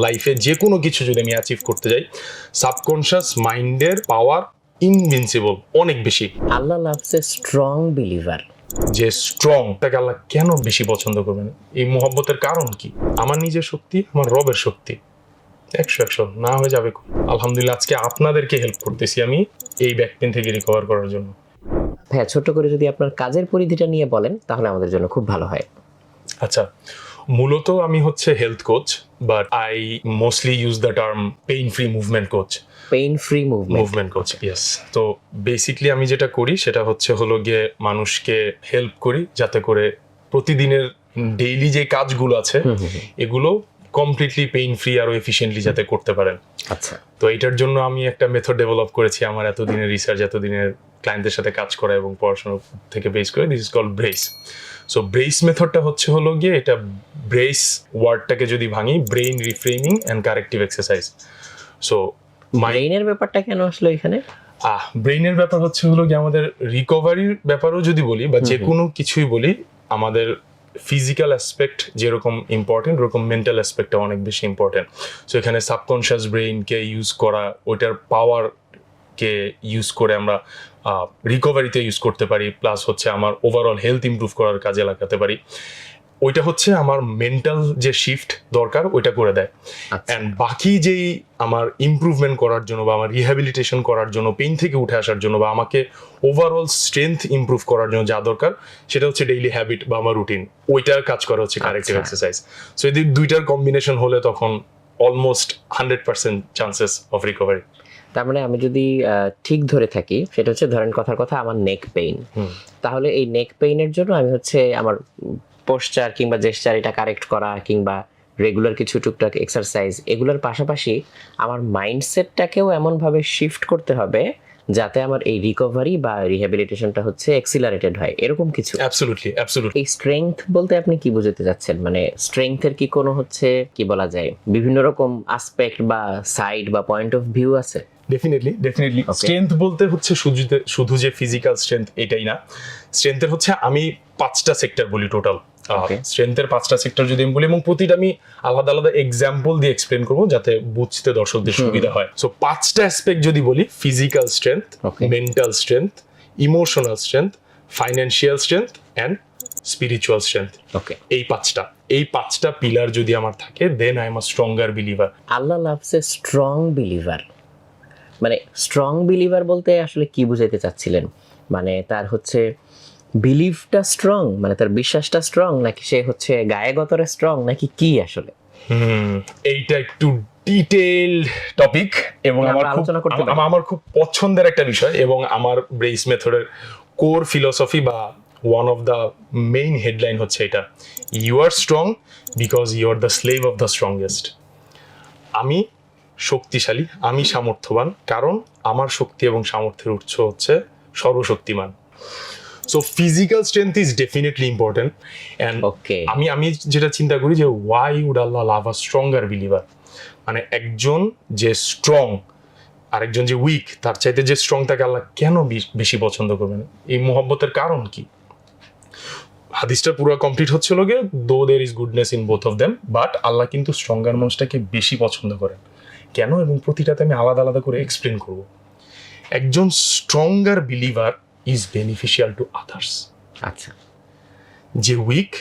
লাইফে যে কোনো কিছু যদি আমি অ্যাচিভ করতে যাই, সাবকনশিয়াস মাইন্ডের পাওয়ার ইনভিনসিবল, অনেক বেশি। আল্লাহ লাভস এ স্ট্রং বিলিভার। যে স্ট্রং তাকে আল্লাহ কেন বেশি পছন্দ করবেন? এই মোহাব্বতের কারণ কি? আমার নিজের শক্তি, আমার রবের শক্তি 100 না হয়ে যাবে। আলহামদুলিল্লাহ আজকে আপনাদেরকে হেল্প করতেছি আমি এই ব্যাক পেইন থেকে রিকভার করার জন্য। হ্যাঁ, ছোট্ট করে যদি আপনার কাজের পরিধিটা নিয়ে বলেন তাহলে আমাদের জন্য খুব ভালো হয়। আচ্ছা, মূলত আমি হচ্ছে health coach, but I mostly use the term pain free movement coach. Pain free movement coach, yes. তো বেসিকলি আমি যেটা করি সেটা হলো গিয়ে মানুষকে হেল্প করি যাতে করে প্রতিদিনের ডেইলি যে কাজগুলো আছে এগুলো কমপ্লিটলি পেইন ফ্রি আরো এফিশিয়েন্টলি যাতে করতে পারেন। আচ্ছা, তো এটার জন্য আমি একটা মেথড ডেভেলপ করেছি আমার এতদিনের রিসার্চ, এতদিনের ক্লায়েন্টদের সাথে কাজ করা এবং পড়াশোনা থেকে বেস করে। This is called BRACE. So BRACE মেথডটা হলো গিয়ে, এটা ব্রেস ওয়ার্ডটাকে যদি ভাঙি, brain reframing and corrective exercise. So ব্রেইনের ব্যাপারটা কেন আসলো এখানে? ব্রেইনের ব্যাপার হলো গিয়ে আমাদের রিকভারির ব্যাপারও যদি বলি বা যে কোনো কিছুই বলি, আমাদের ফিজিক্যাল অ্যাসপেক্ট যেরকম ইম্পর্টেন্ট ওরকম মেন্টাল অ্যাসপেক্টটা অনেক বেশি ইম্পর্টেন্ট। সো এখানে সাবকনশিয়াস ব্রেইনকে ইউজ করা, ওইটার পাওয়ারকে ইউজ করে আমরা রিকভারিতে ইউজ করতে পারি, প্লাস হচ্ছে আমার ওভারঅল হেলথ ইমপ্রুভ করার কাজে লাগাতে পারি। ওইটা হচ্ছে আমার মেন্টাল যে শিফট দরকার ওইটা করে দেয়। অ্যান্ড বাকি যেই আমার ইমপ্রুভমেন্ট করার জন্য বা আমার রিহ্যাবিলিটেশন করার জন্য, পেইন থেকে উঠে আসার জন্য বা আমাকে ওভারঅল স্ট্রেংথ ইমপ্রুভ করার জন্য যা দরকার সেটা হচ্ছে ডেইলি হ্যাবিট বা আমার রুটিন, ওইটার কাজ করা হচ্ছে কারেক্টিভ এক্সারসাইজ। সো এই দুইটার কম্বিনেশন হলে তখন অলমোস্ট 100% চান্সেস অফ রিকভারি। তার মানে আমি যদি ঠিক ধরে থাকি, সেটা হচ্ছে ধরেন কথার কথা আমার নেক পেইন, তাহলে এই নেক পেইনের জন্য আমি হচ্ছে আমার পোস্টার কিংবা জেস্টার এটা কারেক্ট করা কিংবা রেগুলার কিছু টুকটাক এক্সারসাইজ, এগুলোর পাশাপাশি আমার মাইন্ডসেটটাকেও এমনভাবে শিফট করতে হবে যাতে আমার এই রিকভারি বা রিহ্যাবিলিটেশনটা হচ্ছে এক্সিলারেটেড হয়, এরকম কিছু। অ্যাবসলিউটলি। এই স্ট্রেংথ বলতে আপনি কি বোঝাতে চাচ্ছেন? মানে স্ট্রেংথের কি কোনো হচ্ছে কি বলা যায় বিভিন্ন রকম আসপেক্ট বা সাইড বা পয়েন্ট অফ ভিউ আছে? ডেফিনেটলি। স্ট্রেংথ বলতে হচ্ছে শুধু যে ফিজিক্যাল স্ট্রেংথ এটাই না। স্ট্রেংথের হচ্ছে আমি 5টা সেক্টর বলি টোটাল। স্ট্রেংথের 5টা সেক্টর যদি আমি বলি, এবং প্রতিটা আমি আলাদা আলাদা এক্সাম্পল দিয়ে এক্সপ্লেন করবো যাতে বুঝতে দর্শকদের সুবিধা হয়। সো 5টা অ্যাসপেক্ট যদি বলি, physical strength, mental strength, emotional strength, financial strength and spiritual strength. এই পাঁচটা পিলার যদি আমার থাকে, then I am a stronger believer. Allah loves a strong believer. মানে স্ট্রং বিলিভার বলতে আসলে কি বুঝাইতে চাচ্ছিলেন? মানে তার হচ্ছে বিলিভটা স্ট্রং, মানে তার বিশ্বাসটা স্ট্রং, নাকি সে হচ্ছে গায়েগতরে স্ট্রং, নাকি কি আসলে? এইটা একটু ডিটেইলড টপিক এবং আমার খুব পছন্দের একটা বিষয়, এবং আমার ব্রেস মেথডের কোর ফিলোসফি বা one of the main headline হচ্ছে এটা: you are strong because you are the slave of the strongest. আমি শক্তিশালী, আমি সামর্থ্যবান, কারণ আমার শক্তি এবং সামর্থ্যের উৎস হচ্ছে সর্বশক্তিমান। So physical strength is definitely important. And আমি যেটা চিন্তা করি যে why would Allah love a stronger believer, মানে একজন যে স্ট্রং আর একজন যে উইক, তার চাইতে যে স্ট্রং তাকে আল্লাহ কেন বেশি পছন্দ করবেন? এই মোহাব্বতের কারণ কি? হাদিসটা পুরো কমপ্লিট হচ্ছিল গিয়ে, though there is goodness in both of them, but Allah কিন্তু স্ট্রঙ্গার মানুষটাকে বেশি পছন্দ করেন কেন, এবং প্রতিটাতে আমি আলাদা আলাদা করে এক্সপ্লেন করব। একজন stronger believer is beneficial to others. আচ্ছা, যে উইক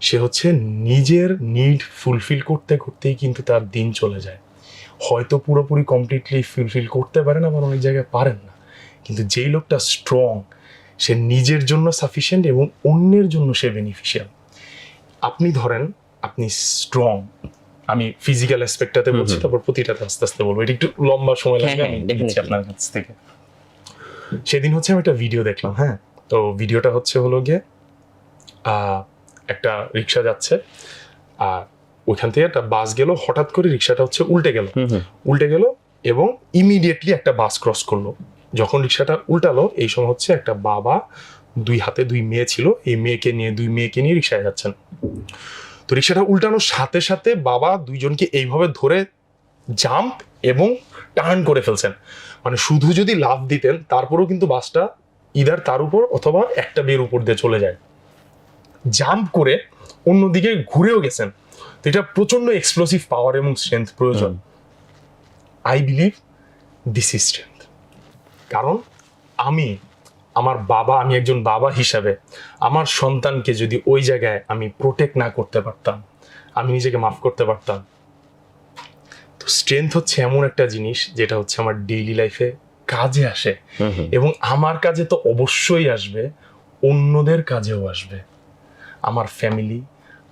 সে হচ্ছে নিজের নিড ফুলফিল করতে করতেই কিন্তু তার দিন চলে যায়, হয়তো পুরোপুরি কমপ্লিটলি ফুলফিল করতে পারেন, আবার অনেক জায়গায় পারেন না। কিন্তু যেই লোকটা স্ট্রং, সে নিজের জন্য সাফিসিয়েন্ট এবং অন্যের জন্য সে বেনিফিশিয়াল। আপনি ধরেন আপনি স্ট্রং, আমি ফিজিক্যাল অ্যাসপেক্টটাতে বলছি, তারপর প্রতিটাতে আস্তে আস্তে বলবো, এটা একটু লম্বা সময় লাগবে আমি দেখছি আপনার কাছ থেকে। সেদিন হচ্ছে আমি একটা ভিডিও দেখলাম, হ্যাঁ, তো ভিডিওটা হলো গিয়ে একটা রিক্সা যাচ্ছে, আর ওইখান থেকে একটা বাস গেল, হঠাৎ করে রিক্সাটা হচ্ছে উল্টে গেল এবং ইমিডিয়েটলি একটা বাস ক্রস করলো। যখন রিক্সাটা উল্টালো, এই সময় হচ্ছে একটা বাবা, 2 হাতে 2 মেয়ে ছিল, এই দুই মেয়েকে নিয়ে রিক্সায় যাচ্ছেন। তো রিক্সাটা উল্টানোর সাথে সাথে বাবা 2জনকে এইভাবে ধরে জাম্প এবং টার্ন করে ফেলছেন। মানে শুধু যদি লাফ দিতেন তারপরেও কিন্তু বাসটা ইদার তার উপর অথবা একটা মেয়ের উপর দিয়ে চলে যায়। জাম্প করে অন্যদিকে ঘুরেও গেছেন। তো এটা প্রচন্ড এক্সপ্লোসিভ পাওয়ার এবং স্ট্রেংথ প্রয়োজন। I believe this is strength. কারণ আমি একজন বাবা হিসাবে আমার সন্তানকে যদি ওই জায়গায় আমি প্রোটেক্ট না করতে পারতাম, আমি নিজেকে মাফ করতে পারতাম, তো স্ট্রেংথ হচ্ছে এমন একটা জিনিস যেটা হচ্ছে আমার ডেইলি লাইফে কাজে আসে, এবং আমার কাজে তো অবশ্যই আসবে, অন্যদের কাজেও আসবে। আমার ফ্যামিলি,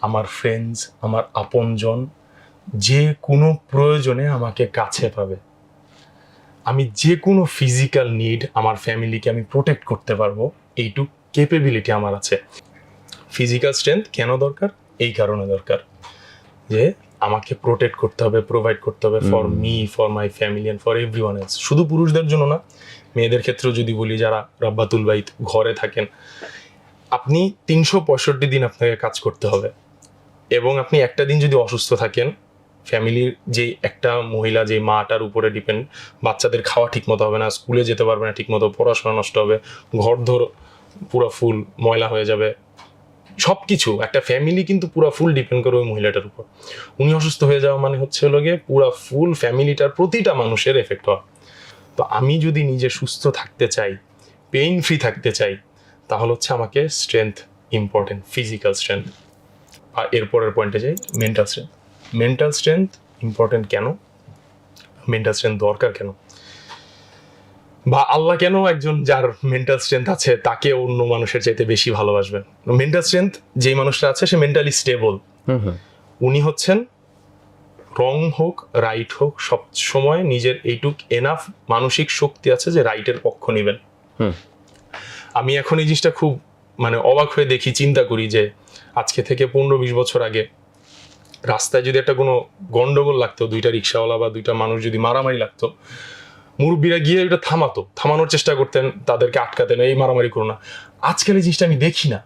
আমার ফ্রেন্ডস, আমার আপনজন যে কোনো প্রয়োজনে আমাকে কাছে পাবে। আমি যে কোনো ফিজিক্যাল নিড আমার ফ্যামিলিকে আমি প্রোটেক্ট করতে পারবো, এইটুক ক্যাপেবিলিটি আমার আছে। ফিজিক্যাল স্ট্রেংথ কেন দরকার? এই কারণে দরকার যে আমাকে প্রোটেক্ট করতে হবে, প্রোভাইড করতে হবে for me, for my family and for everyone else. শুধু পুরুষদের জন্য না, মেয়েদের ক্ষেত্রেও যদি বলি, যারা রাব্বাতুল বাইত ঘরে থাকেন, আপনি 365 দিন আপনাকে কাজ করতে হবে, এবং আপনি একটা দিন যদি অসুস্থ থাকেন, ফ্যামিলির যে একটা মহিলা, যে মাটার উপরে ডিপেন্ড, বাচ্চাদের খাওয়া ঠিক মতো হবে না, স্কুলে যেতে পারবে না ঠিক মতো, পড়াশোনা নষ্ট হবে, ঘর পুরো ফুল ময়লা হয়ে যাবে, সব কিছু, একটা ফ্যামিলি কিন্তু পুরো ফুল ডিপেন্ড করে ওই মহিলাটার উপর। উনি অসুস্থ হয়ে যাওয়া মানে হচ্ছে পুরো ফুল ফ্যামিলিটার প্রতিটা মানুষের এফেক্ট হওয়া। তো আমি যদি নিজে সুস্থ থাকতে চাই, পেইন ফ্রি থাকতে চাই, তাহলে হচ্ছে আমাকে স্ট্রেংথ ইম্পর্টেন্ট, ফিজিক্যাল স্ট্রেংথ। আর এরপরের পয়েন্টে যাই, mental strength. Mental strength important কেন? মেন্টাল স্ট্রেংথ দরকার কেন? বা আল্লাহ কেন একজন যার মেন্টাল স্ট্রেংথ আছে তাকে অন্য মানুষের চাইতে বেশি ভালোবাসবেন? মেন্টাল স্ট্রেংথ যেই মানুষটা আছে সে মেন্টালি স্টেবল। উনি হচ্ছেন, রং হোক রাইট হোক, সব সময় নিজের এইটুক এনাফ মানসিক শক্তি আছে যে রাইটের পক্ষ নেবেন। আমি এখন এই জিনিসটা খুব অবাক হয়ে দেখি, চিন্তা করি যে আজকে থেকে 15-20 বছর আগে রাস্তায় যদি একটা কোনো গন্ডগোল লাগতো, দুইটা রিক্সাওয়ালা বা দুইটা মানুষ যদি মারামারি লাগতো, মুরব্বীরা গিয়ে এটা থামানোর চেষ্টা করতেন, তাদেরকে আটকাতেন, এই মারামারি করো না। আজকাল এই জিনিসটা আমি দেখি না,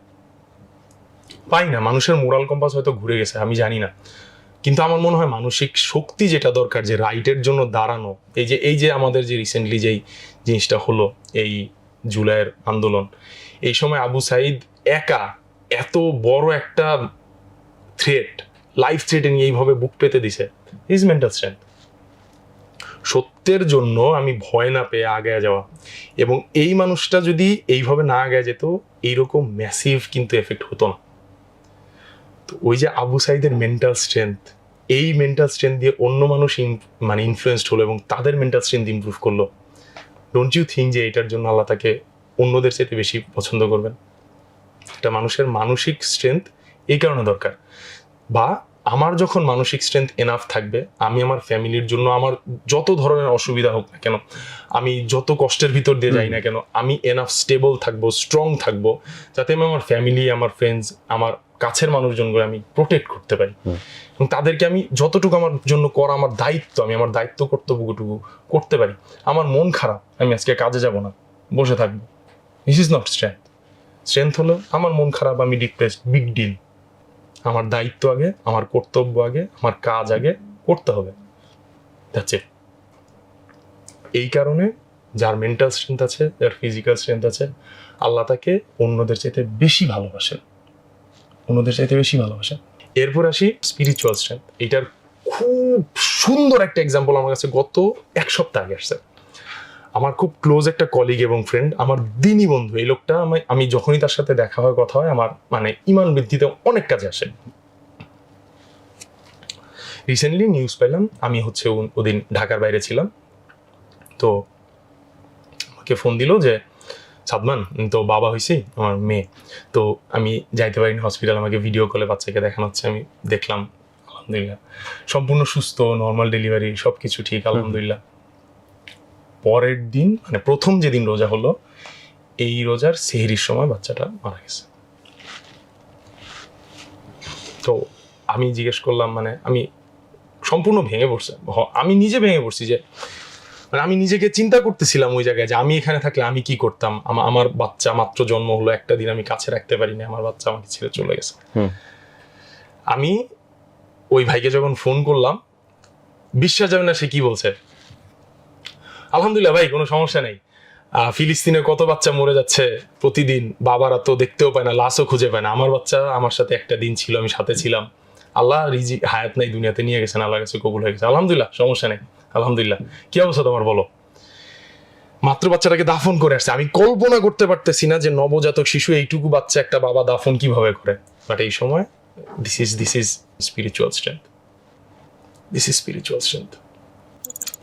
পাই না। মানুষের মোরাল কম্পাস হয়তো ঘুরে গেছে, আমি জানি না, কিন্তু আমার মনে হয় মানসিক শক্তি যেটা দরকার, যে রাইটের জন্য দাঁড়ানো, এই যে আমাদের যে রিসেন্টলি যেই জিনিসটা হলো, এই জুলাইয়ের আন্দোলন, এই সময় আবু সাইদ একা এত বড় একটা থ্রেট, লাইফ থ্রেটেনিং এইভাবে বুক পেতে দিছে, ইজ মেন্টাল স্ট্রেংথ। সত্যের জন্য আমি ভয় না পেয়ে আগে যাওয়া, এবং এই মানুষটা যদি এইভাবে না আগে যেত, এইরকম ম্যাসিভ কিন্তু এফেক্ট হতো না। তো ওই যে আবু সাইদের মেন্টাল স্ট্রেংথ, এই মেন্টাল স্ট্রেংথ দিয়ে অন্য মানুষ ইনফ্লুয়েসড হলো এবং তাদের মেন্টাল স্ট্রেংথ ইমপ্রুভ করলো। ডোন্ট ইউ থিঙ্ক যে এটার জন্য আল্লাহ তাকে অন্যদের চাইতে বেশি পছন্দ করবেন? একটা মানুষের মানসিক স্ট্রেংথ এই কারণে দরকার। বা আমার যখন মানসিক স্ট্রেংথ এনাফ থাকবে, আমি আমার ফ্যামিলির জন্য, আমার যত ধরনের অসুবিধা হোক না কেন, আমি যত কষ্টের ভিতর দিয়ে যাই না কেন, আমি এনাফ স্টেবল থাকবো, স্ট্রং থাকবো, যাতে আমি আমার ফ্যামিলি, আমার ফ্রেন্ডস, আমার কাছের মানুষজনগুলো আমি প্রোটেক্ট করতে পারি, এবং তাদেরকে আমি যতটুকু আমার জন্য করা আমার দায়িত্ব, আমি আমার দায়িত্ব কর্তব্যটুকু করতে পারি। আমার মন খারাপ, আমি আজকে কাজে যাব না, বসে থাকবো, this is not strength. Strength হলো আমার মন খারাপ, আমি ডিপ্রেসড, বিগ ডিল, আমার দায়িত্ব আগে, আমার কর্তব্য আগে, আমার কাজ আগে করতে হবে, দ্যাটস ইট। এই কারণে যার মেন্টাল স্ট্রেংথ আছে, যার ফিজিক্যাল স্ট্রেংথ আছে, আল্লাহ তাকে অন্যদের চাইতে বেশি ভালোবাসেন, অন্যদের চাইতে বেশি ভালোবাসেন। এরপর আসি স্পিরিচুয়াল স্ট্রেংথ। এটার খুব সুন্দর একটা এক্সাম্পল আমার কাছে গত 1 সপ্তাহ আগে আসছে। আমার খুব ক্লোজ একটা কলিগ এবং ফ্রেন্ড, আমার দিনই বন্ধু। এই লোকটা আমি যখনই তার সাথে দেখা হয়, কথা হয়, আমার ঈমান বৃদ্ধিতে অনেক কাজে আসে। রিসেন্টলি নিউজ পেলাম, আমি ওদিন ঢাকার বাইরে ছিলাম, তো আমাকে ফোন দিল যে সাদমান, তো বাবা হয়েছি, আমার মেয়ে, তো আমি যাইতে পারিনি হসপিটাল, আমাকে ভিডিও কলে বাচ্চাকে দেখানো হচ্ছে। আমি দেখলাম, আলহামদুলিল্লাহ সম্পূর্ণ সুস্থ, নর্মাল ডেলিভারি, সব কিছু ঠিক, আলহামদুলিল্লাহ। পরের দিন, প্রথম যেদিন রোজা হলো, এই রোজার সেহরির সময় বাচ্চাটা মারা গেছে। তো আমি জিজ্ঞেস করলাম, আমি সম্পূর্ণ ভেঙে পড়ছে, আমি নিজে ভেঙে পড়ছি, যে আমি নিজেকে চিন্তা করতেছিলাম ওই জায়গায়, যে আমি এখানে থাকলে আমি কি করতাম। আমার বাচ্চা মাত্র জন্ম হলো, একটা দিন আমি কাছে রাখতে পারিনি, আমার বাচ্চা আমাকে ছেড়ে চলে গেছে। আমি ওই ভাইকে যখন ফোন করলাম, বিশ্বাস যাবে না সে কি বলছে, আলহামদুলিল্লাহ ভাই, কোনো সমস্যা নেই, ফিলিস্তিনে কত বাচ্চা মরে যাচ্ছে প্রতিদিন, বাবারা তো দেখতেও পায় না, লাশও খুঁজে পায় না, আমার বাচ্চা আমার সাথে একটা দিন ছিল, আমি সাথে ছিলাম, আল্লাহ রিজিক হায়াত নাই দুনিয়াতে নিয়ে গেছেন, আল্লাহর কাছে কবুল হয়ে গেছে, আলহামদুলিল্লাহ, সমস্যা নেই, আলহামদুলিল্লাহ। কি অবস্থা তোমার বলো? মাত্র বাচ্চাটাকে দাফন করে আসছে। আমি কল্পনা করতে পারতেছি না যে নবজাতক শিশু এইটুকু বাচ্চা একটা বাবা দাফন কিভাবে করে। বাট এই সময় this is spiritual strength, this is spiritual strength.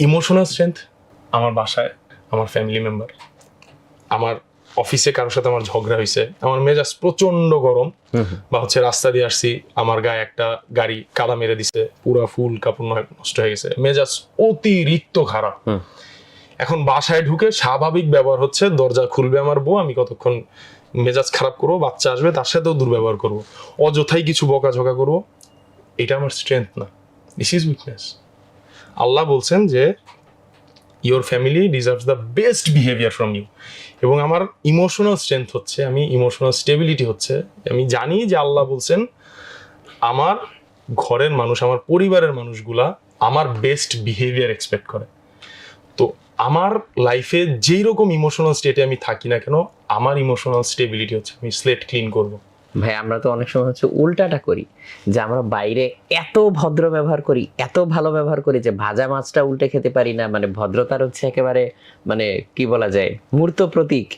Emotional strength, আমার বাসায় আমার ফ্যামিলি মেম্বার, আমার অফিসে কারোর সাথে আমার ঝগড়া হয়েছে, আমার মেজাজ প্রচন্ড গরম, বা হচ্ছে রাস্তা দিয়ে আসছি, আমার গায়ে একটা গাড়ি কাদা মেরে দিছে, পুরা ফুল কাপড় নষ্ট হয়ে গেছে, মেজাজ অতিরিক্ত খারাপ। এখন বাসায় ঢুকে স্বাভাবিক ব্যবহার হচ্ছে, দরজা খুলবে আমার বউ, আমি কতক্ষণ মেজাজ খারাপ করবো, বাচ্চা আসবে তার সাথেও দুর্ব্যবহার করবো, অযথাই কিছু বকাঝকা করবো। এটা আমার স্ট্রেংথ না, দিস ইজ উইকনেস। আল্লাহ বলছেন যে your family deserves the best behaviour from you. এবং আমার ইমোশনাল স্ট্রেংথ হচ্ছে, আমি ইমোশনাল স্টেবিলিটি হচ্ছে, আমি জানি যে আল্লাহ বলছেন আমার ঘরের মানুষ, আমার পরিবারের মানুষগুলা আমার বেস্ট বিহেভিয়ার এক্সপেক্ট করে। তো আমার লাইফে যেই রকম ইমোশনাল স্টেটে আমি থাকি না কেন, আমার ইমোশনাল স্টেবিলিটি হচ্ছে আমি স্লেট ক্লিন করব। ভাই আমরা তো অনেক সময় হচ্ছে উল্টাটা করি, যে আমরা বাইরে এত ভদ্র ব্যবহার করি, এত ভালো ব্যবহার করি যে ভাজা মাছটা উল্টে খেতে পারি না, মানে ভদ্রতার হচ্ছে একেবারে মানে কি বলা যায় মূর্ত প্রতীক।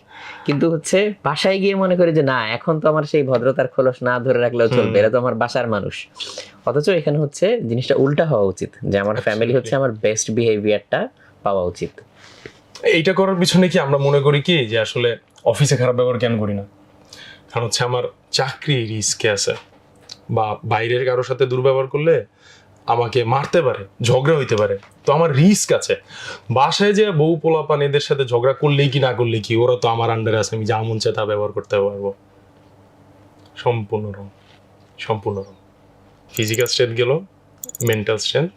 কিন্তু হচ্ছে বাসায় গিয়ে মনে করি যে না, এখন তো আমার সেই ভদ্রতার খোলস না ধরে রাখলেও চলবে, এরা তো আমার বাসার মানুষ। অথচ এখানে হচ্ছে জিনিসটা উল্টা হওয়া উচিত, যে আমার ফ্যামিলি হচ্ছে আমার বেস্ট বিহেভিয়ারটা পাওয়া উচিত। এইটা করার পিছনে কি আমরা মনে করি কি যে আসলে অফিসে খারাপ ব্যবহার কেন করি না, কারণ হচ্ছে আমার চাকরি রিস্কে আছে, বা বাইরের কারোর সাথে দুর্ব্যবহার করলে আমাকে মারতে পারে, ঝগড়া হইতে পারে, তো আমার রিস্ক আছে। বাসায় যে বউ পোলাপান এদের সাথে ঝগড়া করলেই কি না করলে কি, ওরা তো আমার আন্ডারে আছে, আমি যা মন চায় তা ব্যবহার করতে পারবো। সম্পূর্ণ রং, সম্পূর্ণ রং। ফিজিক্যাল স্ট্রেংথ গেল, mental strength,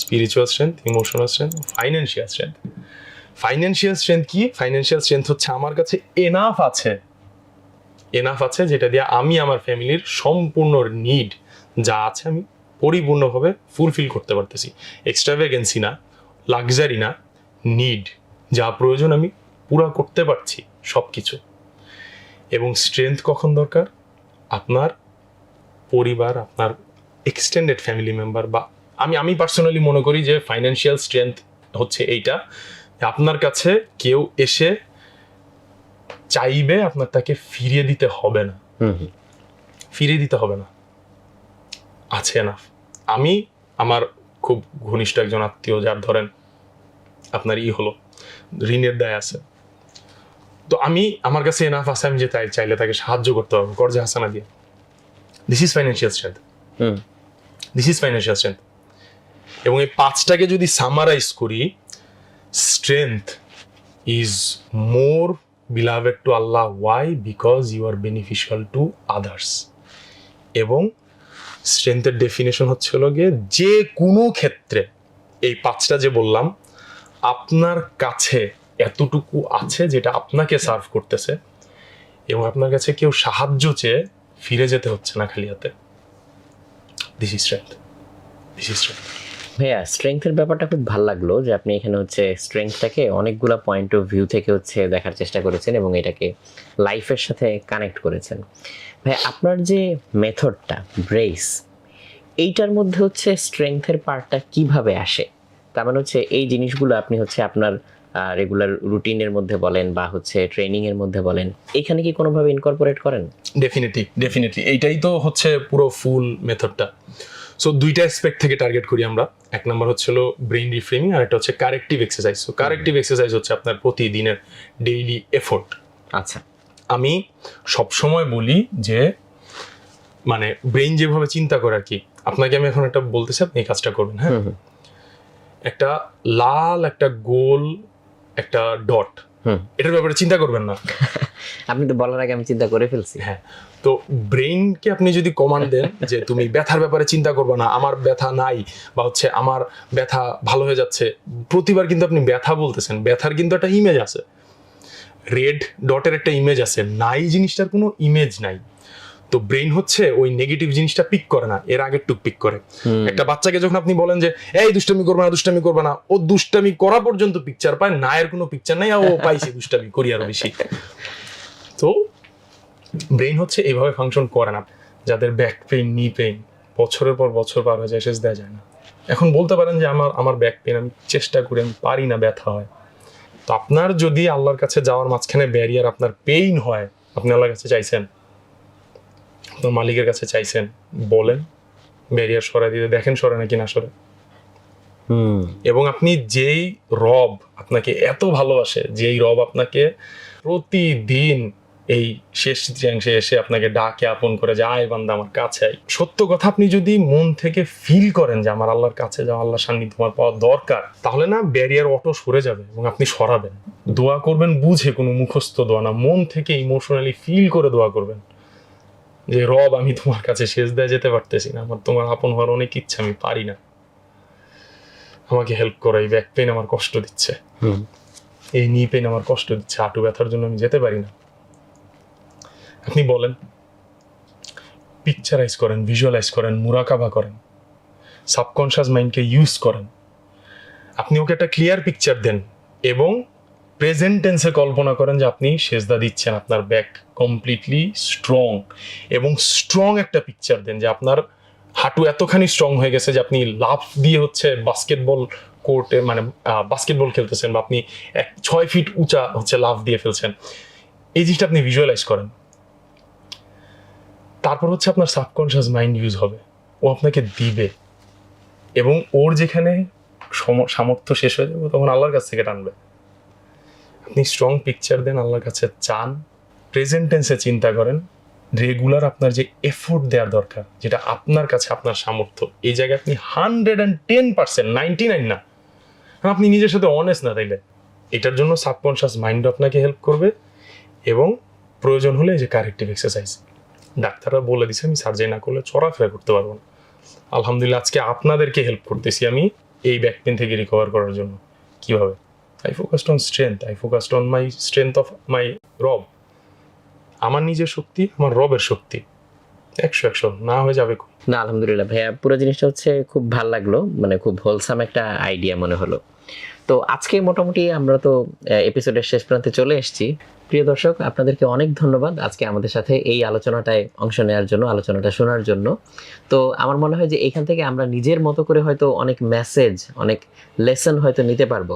spiritual strength, emotional strength, financial strength. Financial strength কি? ফাইন্যান্সিয়াল স্ট্রেংথ হচ্ছে আমার কাছে এনাফ আছে যেটা দিয়ে আমি আমার ফ্যামিলির সম্পূর্ণ নিড যা আছে আমি পরিপূর্ণভাবে ফুলফিল করতে পারতেছি। এক্সট্রাভ্যাগেন্সি না, লাক্সারি না, নিড যা প্রয়োজন আমি পুরা করতে পারছি সব কিছু। এবং স্ট্রেংথ কখন দরকার? আপনার পরিবার, আপনার এক্সটেন্ডেড ফ্যামিলি মেম্বার, বা আমি পার্সোনালি মনে করি যে ফাইন্যান্সিয়াল স্ট্রেংথ হচ্ছে এইটা, আপনার কাছে কেউ এসে চাইবে আপনার তাকে ফিরিয়ে দিতে হবে না, আছে না। আমি আমার খুব ঘনিষ্ঠ একজন আত্মীয়, যার ধরেন আপনার হলো ঋণের দায় আছে, তো আমার কাছে এনাফ আছে, আমি যে চাইলে তাকে সাহায্য করতে পারবো কর্জে হাসানা দিয়ে। This is financial strength. এবং এই পাঁচটাকে যদি সামারাইজ করি, strength is more beloved to Allah. Why? Because you are beneficial to others. এবং স্ট্রেংথের ডেফিনেশন হচ্ছে হলো গিয়ে যে কোনো ক্ষেত্রে, এই পাঁচটা যে বললাম, আপনার কাছে এতটুকু আছে যেটা আপনাকে সার্ভ করতেছে, এবং আপনার কাছে কেউ সাহায্য চেয়ে ফিরে যেতে হচ্ছে না খালি হাতে। This is strength. ভাইয়া স্ট্রেংথের ব্যাপারটা খুব ভালো লাগলো, যে আপনি এখানে হচ্ছে স্ট্রেংথটাকে অনেকগুলা পয়েন্ট অফ ভিউ থেকে হচ্ছে দেখার চেষ্টা করেছেন এবং এটাকে লাইফের সাথে কানেক্ট করেছেন। ভাই আপনার যে মেথডটা ব্রেস, এইটার মধ্যে হচ্ছে স্ট্রেংথের পার্টটা কিভাবে আসে? তার মানে হচ্ছে এই জিনিসগুলো আপনি হচ্ছে আপনার রেগুলার রুটিনের মধ্যে বলেন বা হচ্ছে ট্রেনিং এর মধ্যে বলেন, এখানে কি কোনোভাবে ইনকর্পোরেট করেন? ডেফিনেটলি এইটাই তো হচ্ছে পুরো ফুল মেথডটা। সো দুইটা অ্যাসপেক্ট থেকে টার্গেট করি আমরা। এক নম্বর হচ্ছে ব্রেইন রিফ্রেমিং, আর একটা হচ্ছে corrective exercise. So corrective exercise হচ্ছে আপনার প্রতিদিনের ডেইলি এফোর্ট। আচ্ছা, আমি সবসময় বলি যে মানে ব্রেইন যেভাবে চিন্তা করে আর কি, আপনাকে আমি এখন একটা বলতেছি, আপনি এই কাজটা করবেন। হ্যাঁ, একটা লাল একটা গোল একটা ডট, এটার ব্যাপারে চিন্তা করবেন না। আপনি তো বলার আগে আমি চিন্তা করে ফেলছি। হ্যাঁ, তো ব্রেইনকে আপনি যদি কমান্ড দেন যে তুমি ব্যথার ব্যাপারে চিন্তা করবে না, আমার ব্যথা নাই, বা হচ্ছে আমার ব্যথা ভালো হয়ে যাচ্ছে, প্রতিবার কিন্তু আপনি ব্যথা বলতেছেন, ব্যথার কিন্তু একটা ইমেজ আছে, রেড ডটের একটা ইমেজ আছে, নাই জিনিসটার কোনো ইমেজ নাই। তো ব্রেইন হচ্ছে ওই নেগেটিভ জিনিসটা পিক করে না, এর আগের টুক পিক করে। একটা বাচ্চাকে যখন আপনি বলেন যে এই দুষ্টামি করবে না, ও দুষ্টামি করা পর্যন্ত পিকচার পায়, না এর কোনো পিকচার নাই, ও পাইছে দুষ্টামি করি আরো বেশি। তো ব্রেইন হচ্ছে এইভাবে ফাংশন করে না। যাদের ব্যাক পেইন, নি পেইন, বছরের পর বছর পার হয়ে যায়, শেষ দেওয়া যায় না। এখন বলতে পারেন যে আমার ব্যাক পেন, আমি চেষ্টা করি, আমি পারি না, ব্যথা হয়। তো আপনার যদি আল্লাহর কাছে যাওয়ার মাঝখানে ব্যারিয়ার, আপনার পেইন হয়, আপনি আল্লাহর কাছে চাইছেন, আপনার মালিকের কাছে চাইছেন, বলেন, ব্যারিয়ার সরাই দিতে দেখেন সরে নাকি না সরে। এবং আপনি যেই রব আপনাকে এত ভালোবাসে, যেই রব আপনাকে প্রতিদিন এই শেষ অংশে এসে আপনাকে ডাকে আপন করে, যে আয় বান্দা আমার কাছে আয়, সত্য কথা আপনি যদি মন থেকে ফিল করেন যে আমার আল্লাহর কাছে যাওয়া, আল্লাহর সান্নিধ্য আমার পাওয়া দরকার, তাহলে না ব্যারিয়ার অটো সরে যাবে এবং আপনি সরাবেন। দোয়া করবেন বুঝে, কোনো মুখস্থ দোয়া না, মন থেকে ইমোশনালি ফিল করে দোয়া করবেন যে রব আমি তোমার কাছে শেষ দেয়া যেতে পারতেছি না, আমার তোমার আপন হওয়ার অনেক ইচ্ছা, আমি পারি না, আমাকে হেল্প করো, এই ব্যাক পেইন আমার কষ্ট দিচ্ছে, এই নি পেইন আমার কষ্ট দিচ্ছে, হাঁটু ব্যথার জন্য আমি যেতে পারি না। আপনি বলেন, পিকচারাইজ করেন, ভিজুয়ালাইজ করেন, মুরাকাবা করেন, সাবকনশিয়াস মাইন্ডকে ইউজ করেন। আপনি ওকে একটা ক্লিয়ার পিকচার দেন এবং প্রেজেন্ট টেন্সে কল্পনা করেন যে আপনি সেজদা দিচ্ছেন, আপনার ব্যাক কমপ্লিটলি স্ট্রং, এবং স্ট্রং একটা পিকচার দেন যে আপনার হাঁটু এতখানি স্ট্রং হয়ে গেছে যে আপনি লাফ দিয়ে হচ্ছে বাস্কেটবল কোর্টে, মানে বাস্কেটবল খেলতেছেন, বা আপনি 6 ফিট উঁচা হচ্ছে লাফ দিয়ে ফেলছেন। এই জিনিসটা আপনি ভিজুয়ালাইজ করেন। তারপর হচ্ছে আপনার সাবকনশিয়াস মাইন্ড ইউজ হবে, ও আপনাকে দিবে, এবং ওর যেখানে সামর্থ্য শেষ হয়ে যাবে তখন আল্লাহর কাছ থেকে টানবে। আপনি স্ট্রং পিকচার দেন, আল্লাহর কাছে চান, প্রেজেন্ট টেন্সে চিন্তা করেন, রেগুলার আপনার যে এফোর্ট দেওয়ার দরকার, যেটা আপনার কাছে আপনার সামর্থ্য, এই জায়গায় আপনি 110%, 99 না, আপনি নিজের সাথে অনেস্ট না তাইলে, এটার জন্য সাবকনশিয়াস মাইন্ড আপনাকে হেল্প করবে। এবং প্রয়োজন হলে এই যে কারেক্টিভ এক্সারসাইজ, ডাক্তাররা বলে দিছে আমি সার্জারি না করলে চলাফেরা করতে পারবো না, আলহামদুলিল্লাহ আজকে আপনাদেরকে হেল্প করতেছি আমি এই ব্যাক পেন থেকে রিকভার করার জন্য। কিভাবে? I focused on strength. I focused on my strength of my রব, আমার নিজের শক্তি, আমার রবের শক্তি 100 না হয়ে যাবে। না আলহামদুলিল্লাহ ভাইয়া, পুরো জিনিসটা হচ্ছে খুব ভালো লাগলো, মানে খুব হোলসাম একটা আইডিয়া মনে হলো। তো আজকে মোটামুটি আমরা তো এপিসোডের শেষ প্রান্তে চলে এসেছি। প্রিয় দর্শক, আপনাদেরকে অনেক ধন্যবাদ আজকে আমাদের সাথে এই আলোচনাটায় অংশ নেওয়ার জন্য, আলোচনাটা শোনার জন্য। তো আমার মনে হয় যে এখান থেকে আমরা নিজের মতো করে হয়তো অনেক মেসেজ, অনেক লেসন হয়তো নিতে পারবো।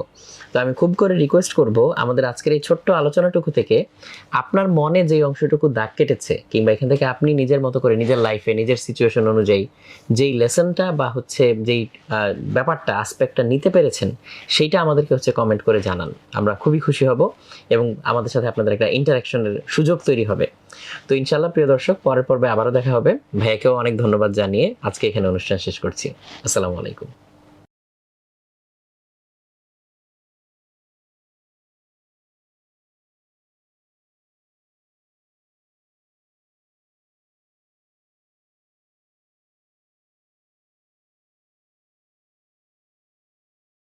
তো আমি খুব করে রিকোয়েস্ট করব, আমাদের আজকের এই ছোট্ট আলোচনাটুকু থেকে আপনার মনে যেই অংশটুকু দাগ কেটেছে, কিংবা এখান থেকে আপনি নিজের মতো করে নিজের লাইফে নিজের সিচুয়েশন অনুযায়ী যেই লেসনটা বা হচ্ছে যেই ব্যাপারটা, আসপেক্টটা নিতে পেরেছেন, সেইটা আমাদেরকে হচ্ছে কমেন্ট করে জানান। আমরা খুবই খুশি হব এবং আমাদের সাথে আপনাদের একটা ইন্টারাকশনের সুযোগ তৈরি হবে। তো ইনশাআল্লাহ প্রিয় দর্শক, পরের পর্বে আবারও দেখা হবে। ভাইয়াকেও অনেক ধন্যবাদ জানিয়ে আজকে এখানে অনুষ্ঠান শেষ করছি। আসসালামু আলাইকুম।